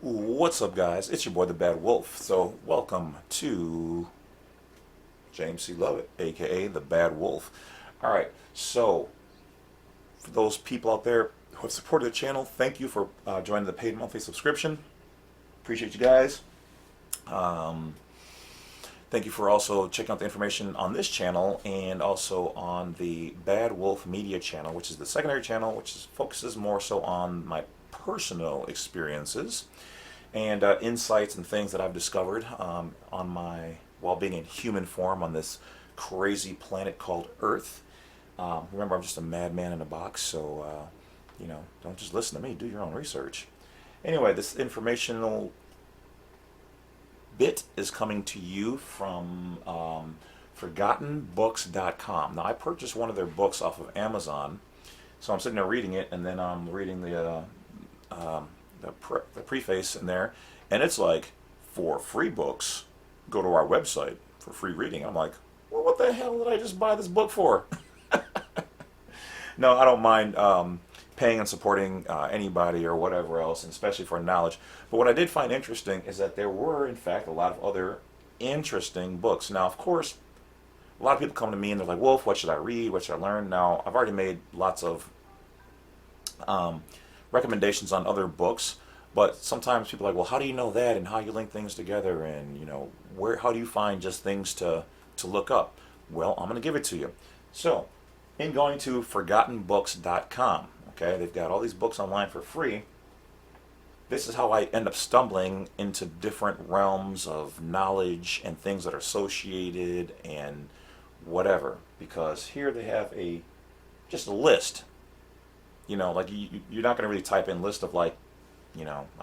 What's up, guys? It's your boy, the Badwolf. So, welcome to James C. Lovett, aka the Badwolf. All right. So, for those people out there who have supported the channel, thank you for joining the paid monthly subscription. Appreciate you guys. Um, Thank you for also checking out the information on this channel and also on the Bad Wolf Media channel, which is the secondary channel, which focuses more so on my personal experiences and insights and things that I've discovered on my while being in human form on this crazy planet called Earth. Remember, I'm just a madman in a box, so don't just listen to me. Do your own research. Anyway, this informational bit is coming to you from ForgottenBooks.com. Now, I purchased one of their books off of Amazon, so I'm sitting there reading it, and then I'm reading the preface in there, and it's like, for free books, go to our website for free reading. I'm like, well, what the hell did I just buy this book for? No, I don't mind paying and supporting anybody or whatever else, and especially for knowledge. But what I did find interesting is that there were, in fact, a lot of other interesting books. Now, of course, a lot of people come to me and they're like, Wolf, what should I read? What should I learn? Now, I've already made lots of um, recommendations on other books, but sometimes people are like, well, how do you know that, and how you link things together, and how do you find just things to look up? Well, I'm going to give it to you. So, in going to ForgottenBooks.com, okay, they've got all these books online for free. This is how I end up stumbling into different realms of knowledge and things that are associated and whatever. Because here they have just a list. Like you're not going to really type in list of I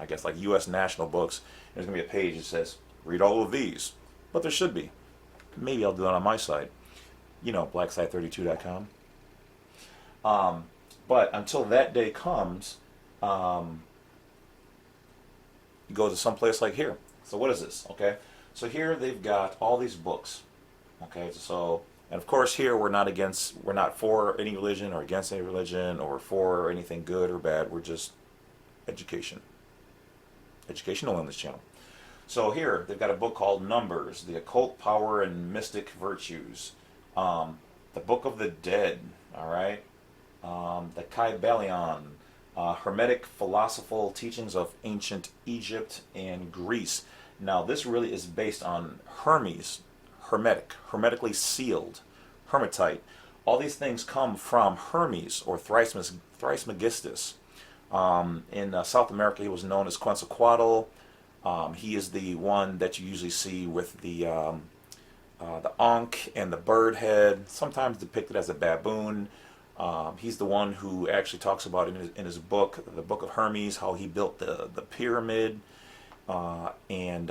guess like U.S. national books. There's going to be a page that says read all of these, but there should be. Maybe I'll do that on my site. Blacksite32.com. But until that day comes, you go to some place like here. So what is this? Okay, so here they've got all these books. Okay, so and of course here we're not for any religion or against any religion or for anything good or bad. We're just education, educational on this channel. So here they've got a book called Numbers: The Occult Power and Mystic Virtues, the Book of the Dead. All right, the Kybalion, Hermetic Philosophical Teachings of Ancient Egypt and Greece. Now, this really is based on Hermes, hermetically sealed, hermetite. All these things come from Hermes, or Thrice-Megistus. In South America, he was known as Quetzalcoatl. He is the one that you usually see with the ankh and the bird head, sometimes depicted as a baboon. He's the one who actually talks about in his book, the Book of Hermes, how he built the pyramid and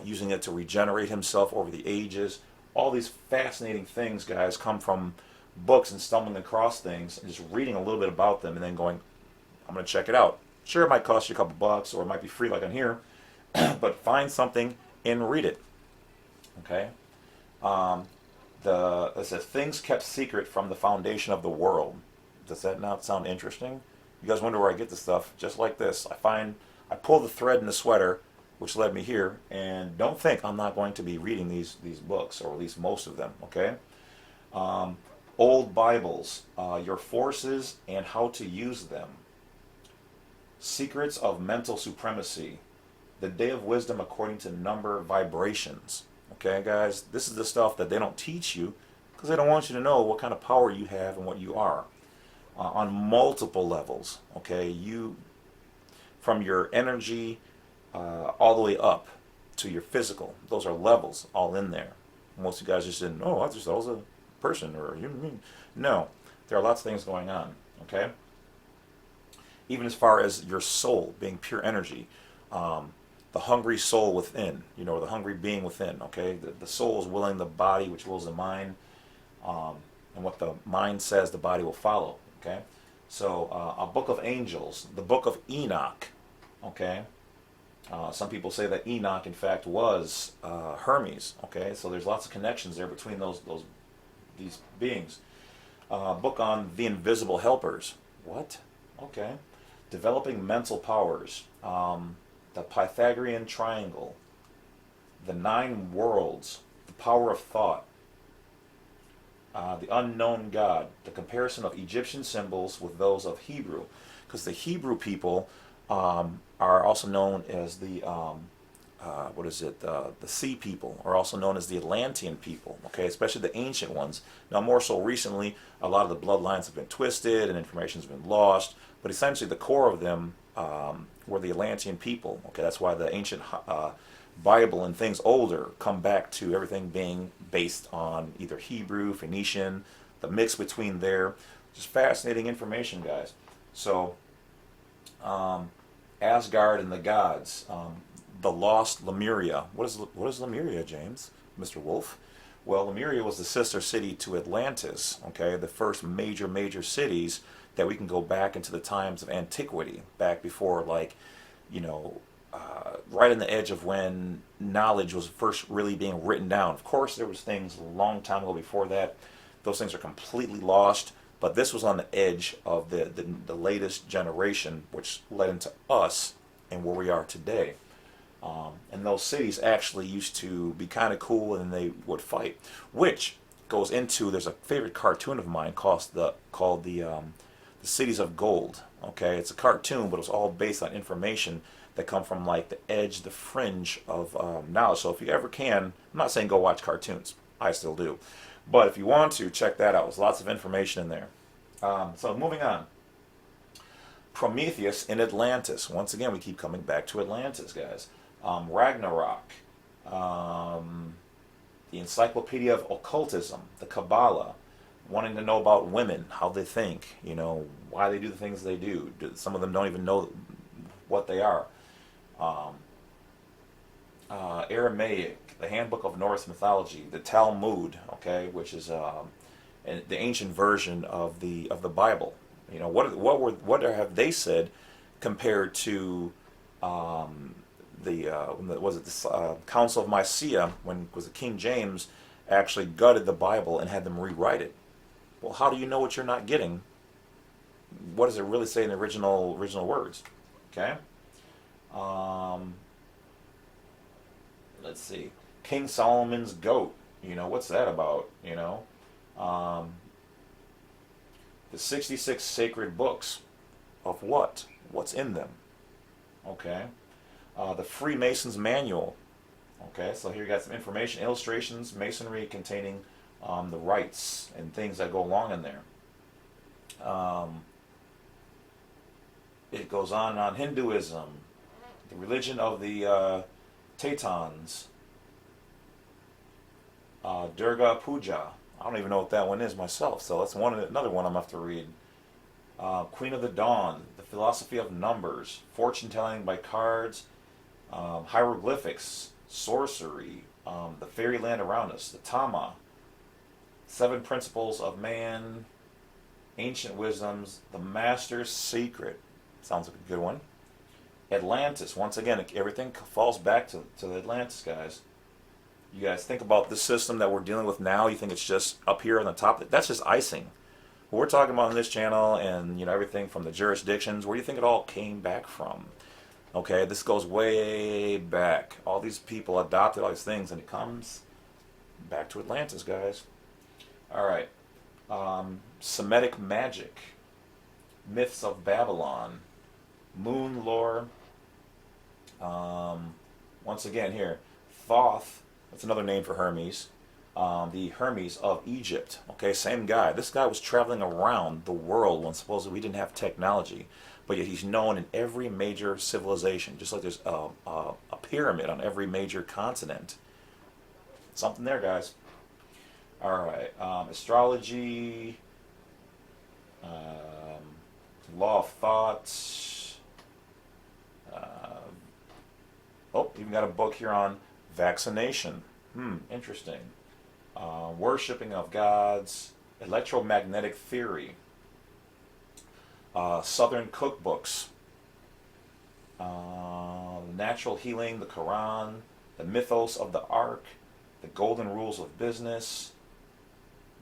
using it to regenerate himself over the ages. All these fascinating things, guys, come from books and stumbling across things and just reading a little bit about them and then going, I'm going to check it out. Sure, it might cost you a couple bucks or it might be free like on here, but find something and read it. Okay? It says things kept secret from the foundation of the world. Does that not sound interesting? You guys wonder where I get this stuff? Just like this. I pull the thread in the sweater, which led me here, and don't think I'm not going to be reading these books, or at least most of them, okay? Old Bibles, your forces and how to use them. Secrets of mental supremacy. The Day of Wisdom according to number vibrations. Okay, guys, this is the stuff that they don't teach you because they don't want you to know what kind of power you have and what you are on multiple levels. Okay, from your energy all the way up to your physical. Those are levels all in there. Most of you guys just didn't. Oh, I just thought I was a person or you mean? No, there are lots of things going on. Okay, even as far as your soul being pure energy. The hungry soul within, or the hungry being within, okay? The soul is willing the body, which wills the mind, and what the mind says, the body will follow, okay? So, a book of angels, the book of Enoch, okay? Some people say that Enoch, in fact, was Hermes, okay? So there's lots of connections there between these beings. Book on the invisible helpers. What? Okay. Developing mental powers. the Pythagorean triangle, the 9 worlds, the power of thought, the unknown God, the comparison of Egyptian symbols with those of Hebrew, because the Hebrew people are also known as the the sea people, are also known as the Atlantean people, okay, especially the ancient ones. Now, more so recently, a lot of the bloodlines have been twisted and information's been lost, but essentially the core of them were the Atlantean people, okay. That's why the ancient Bible and things older come back to everything being based on either Hebrew, Phoenician, the mix between there. Just fascinating information, guys. So, Asgard and the gods, the lost Lemuria. What is Lemuria, James? Mr. Wolf? Well, Lemuria was the sister city to Atlantis, okay, the first major cities that we can go back into the times of antiquity, back before, like, you know, right on the edge of when knowledge was first really being written down. Of course, there was things a long time ago before that. Those things are completely lost, but this was on the edge of the latest generation, which led into us and where we are today. And those cities actually used to be kind of cool, and they would fight, which goes into, there's a favorite cartoon of mine called the Cities of Gold. Okay, it's a cartoon, but it was all based on information that come from like the edge, the fringe of knowledge. So if you ever can, I'm not saying go watch cartoons, I still do, but if you want to, check that out. There's lots of information in there. So moving on. Prometheus in Atlantis. Once again, we keep coming back to Atlantis, guys. Ragnarok, the Encyclopedia of Occultism, the Kabbalah, wanting to know about women, how they think, you know, why they do the things they do. Some of them don't even know what they are. Aramaic, the Handbook of Norse Mythology, the Talmud, okay, which is the ancient version of the Bible. You know, what have they said compared to the Council of Nicaea, when was it King James actually gutted the Bible and had them rewrite it? Well, how do you know what you're not getting? What does it really say in the original words? Okay. Let's see. King Solomon's goat. You know, what's that about? You know, the 66 sacred books of what? What's in them? Okay. The Freemason's Manual. Okay, so here you got some information, illustrations, masonry containing the rites and things that go along in there. It goes on Hinduism, the religion of the Teutons, Durga Puja. I don't even know what that one is myself, so that's another one I'm going to have to read. Queen of the Dawn, the philosophy of numbers, fortune telling by cards, hieroglyphics, sorcery, the fairyland around us, the Tama, 7 principles of man, ancient wisdoms, the master's secret. Sounds like a good one. Atlantis, once again, everything falls back to the Atlantis, guys. You guys think about this system that we're dealing with now, you think it's just up here on the top. That's just icing. What we're talking about on this channel, and you know, everything from the jurisdictions, where do you think it all came back from? Okay, this goes way back. All these people adopted all these things, and it comes back to Atlantis, guys. All right. Semitic magic, myths of Babylon, moon lore. Once again here, Thoth, that's another name for Hermes. The Hermes of Egypt. Okay, same guy. This guy was traveling around the world when supposedly we didn't have technology, but yet he's known in every major civilization, just like there's a pyramid on every major continent. Something there, guys. All right, astrology, law of thought. Even got a book here on vaccination. Interesting. Worshipping of gods, electromagnetic theory, Southern cookbooks, natural healing, the Quran, the mythos of the Ark, the golden rules of business,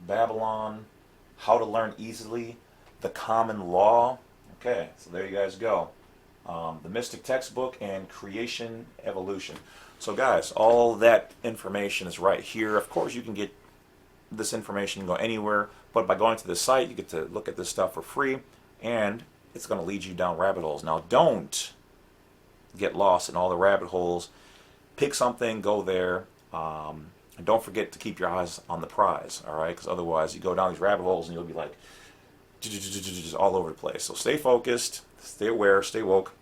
Babylon, how to learn easily, the common law. Okay, so there you guys go. the Mystic Textbook, and Creation Evolution. So guys, all that information is right here. Of course, you can get this information, go anywhere, but by going to this site, you get to look at this stuff for free, and it's going to lead you down rabbit holes. Now, don't get lost in all the rabbit holes. Pick something, go there, and don't forget to keep your eyes on the prize, all right? Because otherwise, you go down these rabbit holes and you'll be like just all over the place. So stay focused, stay aware, stay woke.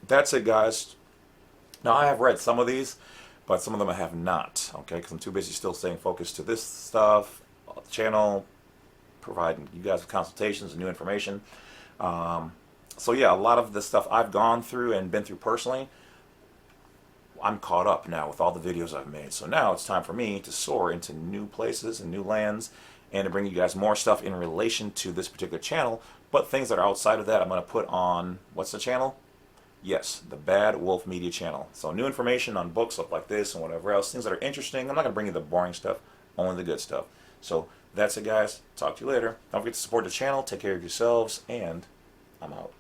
That's it, guys. Now, I have read some of these, but some of them I have not, okay? Because I'm too busy still staying focused to this stuff, the channel, providing you guys with consultations and new information. So yeah, a lot of the stuff I've gone through and been through personally, I'm caught up now with all the videos I've made. So now it's time for me to soar into new places and new lands and to bring you guys more stuff in relation to this particular channel. But things that are outside of that, I'm going to put on, what's the channel? Yes, the Badwolf Media channel. So new information on books, stuff like this and whatever else, things that are interesting. I'm not going to bring you the boring stuff, only the good stuff. So that's it, guys. Talk to you later. Don't forget to support the channel. Take care of yourselves, and I'm out.